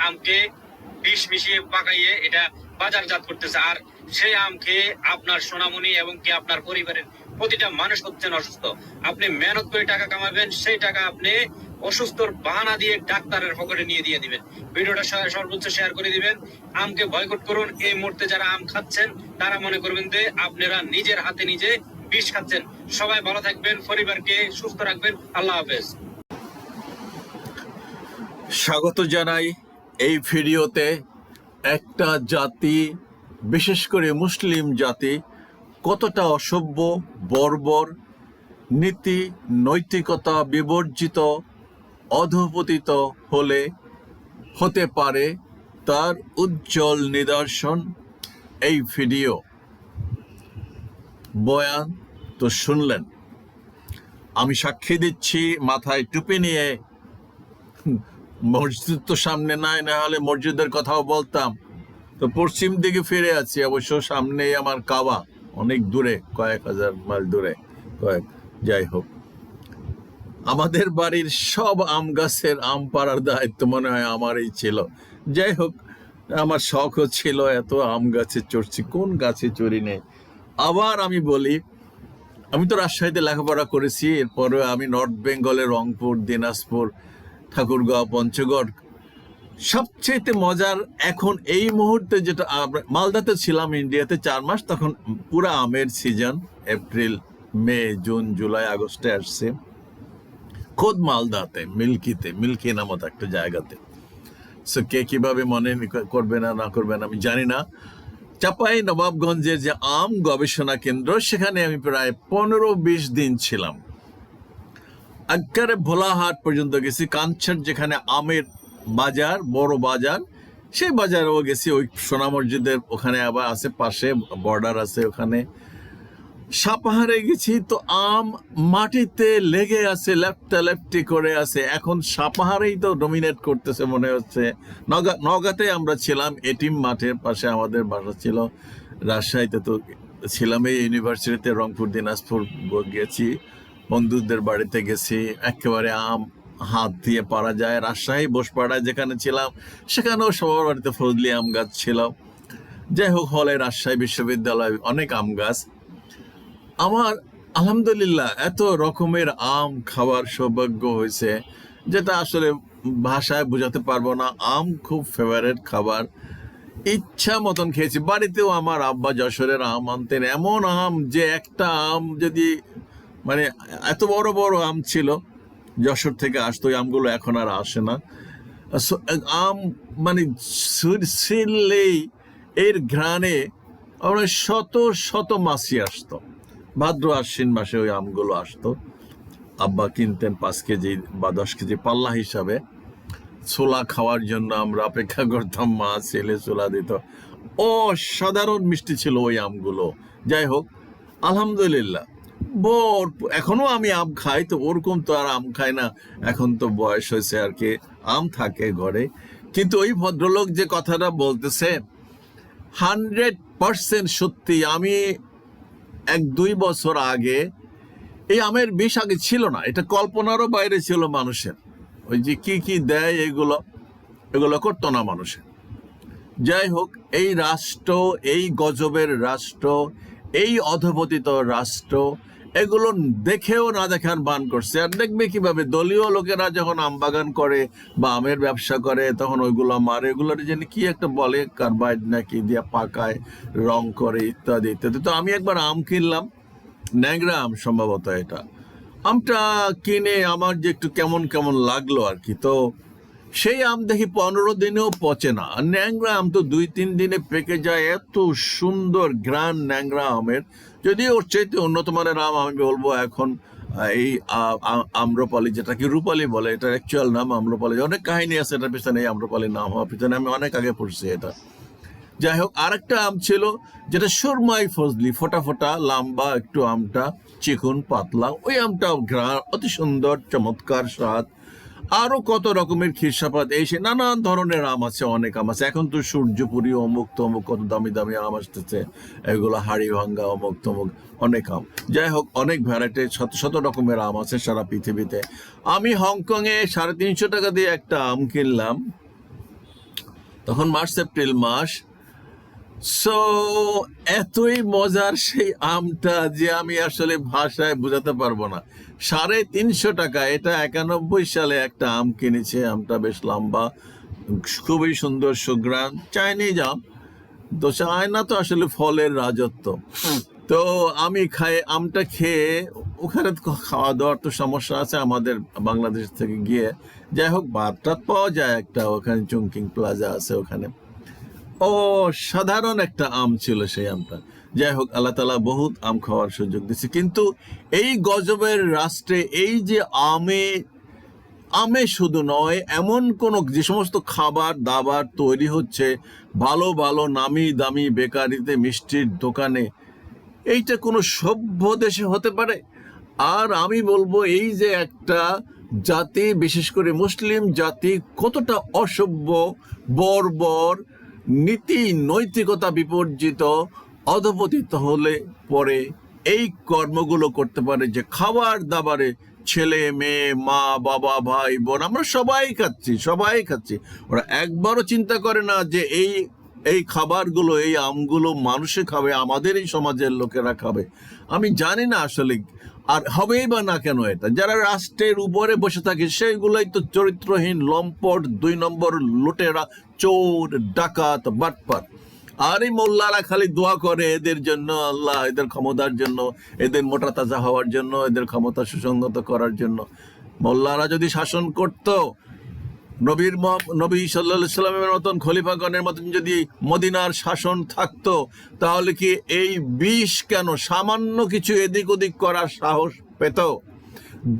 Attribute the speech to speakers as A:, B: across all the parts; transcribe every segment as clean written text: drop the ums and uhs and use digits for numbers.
A: আমকে বিষ মিশিয়ে পাকাইয়ে এটা বাজারজাত করতেছে। আর সেই আম খেয়ে আপনার সোনামণি এবং কি আপনার পরিবারের প্রতিটা মানুষ হচ্ছেন অসুস্থ। আপনি মেহনত করে টাকা কামাবেন, সেই টাকা আপনি অসুস্থর বাহানা দিয়ে ডাক্তারের পকেটে নিয়ে দিয়ে দিবেন। ভিডিওটা সর্বোচ্চ শেয়ার করে দিবেন। আমকে বয়কট করুন। এই মুহূর্তে যারা আম খাচ্ছেন তারা মনে করবেন যে আপনারা নিজের হাতে নিজে বিষ খাচ্ছেন। সবাই ভালো থাকবেন, পরিবারকে সুস্থ রাখবেন। আল্লাহ হাফেজ।
B: স্বাগত জানাই এই ভিডিওতে। একটা জাতি, বিশেষ করে মুসলিম জাতি, কতটা অসভ্য, বর্বর, নীতি নৈতিকতা বিবর্জিত, অধঃপতিত হতে পারে তার উজ্জ্বল নিদর্শন এই ভিডিও। বয়ান তো শুনলেন, আমি সাক্ষী দিচ্ছি, মাথায় টুপি নিয়ে। মসজিদ তো সামনে নাই, না হলে মসজিদের কথাও বলতাম। তো পশ্চিম দিকে ফিরে আছি, অবশ্য সামনেই আমার কাবা, অনেক দূরে, কয়েক হাজার মাইল দূরে, যাই হোক। আমাদের বাড়ির সব আম গাছের আম পাড়ার দায়িত্ব মনে হয় আমারই ছিল। যাই হোক, আমার শখও ছিল, এত আম গাছে চড়ছি, কোন গাছে চড়ি নেই। আবার আমি বলি, আমি তো রাজশাহীতে লেখাপড়া করেছি, এরপরে আমি নর্থ বেঙ্গলে রংপুর, দিনাজপুর, ঠাকুরগাঁও, পঞ্চগড়। সবচেয়ে মজার এখন এই মুহূর্তে যেটা, মালদাতে ছিলাম ইন্ডিয়াতে 4 মাস, তখন পুরো আমের সিজন, এপ্রিল, মে, জুন, জুলাই, আগস্টে আসছে। খোদ মালদাতে, মিল্কি নামক একটা জায়গাতে। সো কে কিভাবে মনে করবে না করবেন আমি জানি না। চাপাই নবাবগঞ্জের যে আম গবেষণা কেন্দ্র, সেখানে আমি প্রায় 15-20 দিন ছিলাম। একেবারে ভোলাহাট পর্যন্ত গেছি, কাঞ্চন যেখানে আমের বাজার, বড় বাজার, সেই বাজারেও গেছি। ওই সোনা মসজিদের ওখানে আবার আছে, পাশে বর্ডার আছে ওখানে। সাপাহারে গেছি, তো আম মাটিতে লেগে আছে, লেফটি করে আছে। এখন সাপাহারেই তো ডমিনেট করতেছে মনে হচ্ছে। নওগাঁতে আমরা ছিলাম, এটিম মাঠের পাশে আমাদের বাসা ছিল। রাজশাহীতে তো ছিলাম, এই ইউনিভার্সিটিতে, রংপুর, দিনাজপুর গেছি, বন্ধুদের বাড়িতে গেছি। একেবারে আম হাত দিয়ে পারা যায়। রাজশাহী বসপাড়ায় যেখানে ছিলাম, সেখানেও সবার বাড়িতে ফজলি আম গাছ ছিল। যাই হোক, হলে রাজশাহী বিশ্ববিদ্যালয় অনেক আম গাছ। আমার আলহামদুলিল্লাহ এত রকমের আম খাওয়ার সৌভাগ্য হয়েছে, যেটা আসলে ভাষায় বোঝাতে পারবো না। আম খুব ফেভারিট খাবার, ইচ্ছা মতন খেয়েছি। বাড়িতেও আমার আব্বা যশোরের আম আনতেন, এমন আম যে একটা আম যদি, মানে এত বড় বড় আম ছিল, যশোর থেকে আসতো। ওই আমগুলো এখন আর আসে না। আম মানে ছিললেই এর ঘ্রাণে আমরা শত শত মাছি আসতো। ভাদ্র আশ্বিন মাসে ওই আমগুলো আসতো। আব্বা কিনতেন 5 কেজি বা 10 কেজি পাল্লা হিসাবে। ছোলা খাওয়ার জন্য আমরা অপেক্ষা করতাম, মা ছেলে ছোলা দিত। অসাধারণ মিষ্টি ছিল ওই আমগুলো। যাই হোক, আলহামদুলিল্লাহ এখনো আমি আম খাই, তো ওরকম তো আর আম খাই না, এখন তো বয়স হয়েছে আর কি, আম থাকে ঘরে। কিন্তু ওই ভদ্রলোক যে কথাটা বলতেছে 100% সত্যি। আমি 1-2 বছর আগে, এই আমের বিষ আগে ছিল না, এটা কল্পনারও বাইরে ছিল মানুষের। ওই যে কি দেয় এগুলো করতো না মানুষের। যাই হোক, এই রাষ্ট্র, এই গজবের রাষ্ট্র, এই অধঃপতিত রাষ্ট্র এগুলো দেখেও না দেখার বান করছে। আর দেখবে কিভাবে, দলীয় লোকেরা যখন আম বাগান করে বা আমের ব্যবসা করে, তখন ওইগুলো মারে, এগুলোর যেন কি একটা বলে, কার্বাইড নাকি দিয়া পাকায়, রং করে, ইত্যাদি ইত্যাদি। তো আমি একবার আম কিনলাম, ন্যাংরা আম সম্ভবত এটা। আমটা কিনে আমার যে একটু কেমন কেমন লাগলো আর কি। তো সেই আম দেখি 15 দিনেও পচে না। আর ন্যাংরা আম তো 2-3 দিনে পেকে যায়। এত সুন্দর ঘ্রাণ ন্যাংরা আমের। যদি ওর চাইতে উন্নত মানের আম আমি বলবো এখন এই আম্রপালি, যেটাকে রূপালি বলে, এটার অ্যাকচুয়াল নাম আম্রপালি। অনেক কাহিনী আছে এটার পিছনে, এই আম্রপালির নাম হওয়ার পিছনে, আমি অনেক আগে পড়ছি এটা। যাই হোক, আরেকটা আম ছিল যেটা সুরমাই ফজলি, ফোটা ফোটা লম্বা একটু, আমটা চিকন পাতলা। ওই আমটা ঘ্রাণ অতি সুন্দর, চমৎকার স্বাদ। আরো কত রকমের খিরসাপাত, এই সে নানান ধরনের আম আছে, অনেক আম আছে। এখন তো সূর্যপুরি, অমুক তমুক, কত দামি দামি আম আসতেছে, এগুলো হাড়ি ভাঙ্গা, অমুক তমুক, অনেক আম। যাই হোক, অনেক ভ্যারাইটি, শত শত রকমের আম আছে সারা পৃথিবীতে। আমি হংকংয়ে 350 টাকা দিয়ে একটা আম কিনলাম, তখন মার্চ এপ্রিল মাস। সো এতই মজার সেই আমটা যে আমি আসলে ভাষায় বোঝাতে পারবো না। 350 টাকা, এটা 91 সালে একটা আম কিনেছে। আমটা বেশ লম্বা, খুবই সুন্দর সুঘ্রাণ, চাইনিজ আম। তো চায়না তো আসলে ফলের রাজত্ব। তো আমি আমটা খেয়ে, ওখানে তো খাওয়া দাওয়ার তো সমস্যা আছে আমাদের বাংলাদেশ থেকে গিয়ে। যাই হোক, ভাত টাত পাওয়া যায় একটা, ওখানে চুংকিং প্লাজা আছে ওখানে। ও সাধারণ একটা আম ছিল সেই আমটা। যাই হোক, আল্লাহ তাআলা বহুত আম খাওয়ার সুযোগ দিচ্ছে। কিন্তু এই গজবের রাষ্ট্রে এই যে আমে শুধু নয়, এমন কোন যে সমস্ত খাবার দাবার তৈরি হচ্ছে ভালো ভালো নামি দামি বেকারিতে, মিষ্টির দোকানে, এইটা কোনো সভ্য দেশে হতে পারে? আর আমি বলবো, এই যে একটা জাতি, বিশেষ করে মুসলিম জাতি, কতটা অসভ্য, বর্বর, নীতি নৈতিকতা বিপর্জিত, অধপতিত হলে পরে এই কর্মগুলো করতে পারে, যে খাবার দাবারে ছেলে মেয়ে, মা বাবা, ভাই বোন, আমরা সবাই খাচ্ছি। ওরা একবারও চিন্তা করে না যে এই খাবারগুলো, এই আমগুলো মানুষে খাবে, আমাদের এই সমাজের লোকেরা খাবে। আমি জানি না আসলে, আর হবেই বা না কেন। এটা যারা রাষ্ট্রের উপরে বসে থাকে সেইগুলোই তো চরিত্রহীন, লম্পট, 2 নম্বর লুটেরা, চোর, ডাকাত, বাটপার। আর এই মোল্লারা খালি দোয়া করে এদের জন্য, আল্লাহ এদের ক্ষমতার জন্য, এদের মোটা তাজা হওয়ার জন্য, এদের ক্ষমতা সুসংগত করার জন্য। মোল্লারা যদি শাসন করত, নবী সাল্লাল্লাহু আলাইহি সাল্লামের মতন, খলিফাগণের মতন যদি মদিনার শাসন থাকতো, তাহলে কি এই বিষ কেন সামান্য কিছু এদিক ওদিক করার সাহস পেত?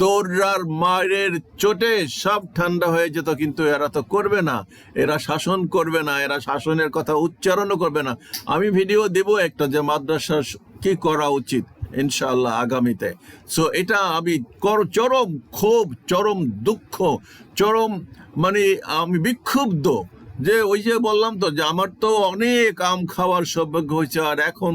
B: দৌড়ার মায়ের চোটে সব ঠান্ডা হয়ে যেত। কিন্তু এরা তো করবে না, এরা শাসন করবে না, এরা শাসনের কথা উচ্চারণও করবে না। আমি ভিডিও দেব একটা, যে মাদ্রাসার কি করা উচিত ইনশাআল্লাহ আগামীতে। সো এটা আমি চরম ক্ষোভ, চরম দুঃখ, চরম আমি বিক্ষুব্ধ, যে ওই যে বললাম তো, যে আমার তো অনেক আম খাওয়ার সৌভাগ্য হয়েছে, আর এখন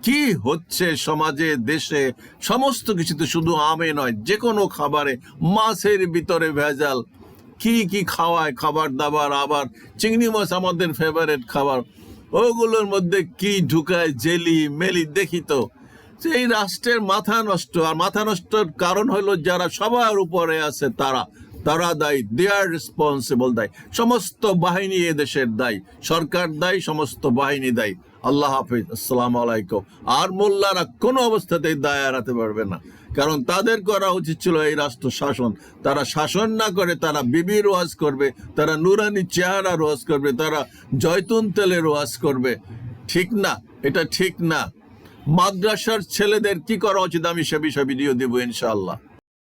B: কি হচ্ছে সমাজে, দেশে, সমস্ত কিছুতে, শুধু আমে নয়, যে কোনো খাবারে, মাছের ভিতরে ভেজাল, কি খাওয়ায় খাবার দাবার। আবার চিংড়ি মাছ আমাদের ফেভারিট খাবার, ওগুলোর মধ্যে কি ঢুকায়, জেলি মেলি, দেখি তো। এই রাষ্ট্রের মাথা নষ্ট। আর মাথা নষ্টর কারণ হলো যারা সবার উপরে আছে তারা দায়ী, দে আর রেসপন্সিবল, দায়ী সমস্ত বাহিনী, এদেশের দায়ী, সরকার দায়ী, সমস্ত বাহিনী দায়ী। আল্লাহ হাফিজ, আসসালামু আলাইকুম। আর মোল্লারা কোনো অবস্থাতেই দায় এড়াতে পারবে না, কারণ তাদের করা উচিত ছিল এই রাষ্ট্র শাসন। তারা শাসন না করে তারা বিবির ওয়াজ করবে, তারা নুরানি চেহারা ওয়াজ করবে, তারা জয়তুন তেলের ওয়াজ করবে। ঠিক না, এটা ঠিক না। মাদ্রাসার ছেলেদের কি করা উচিত, আমি সে বিষয়ে ভিডিও দেবো ইনশাআল্লাহ।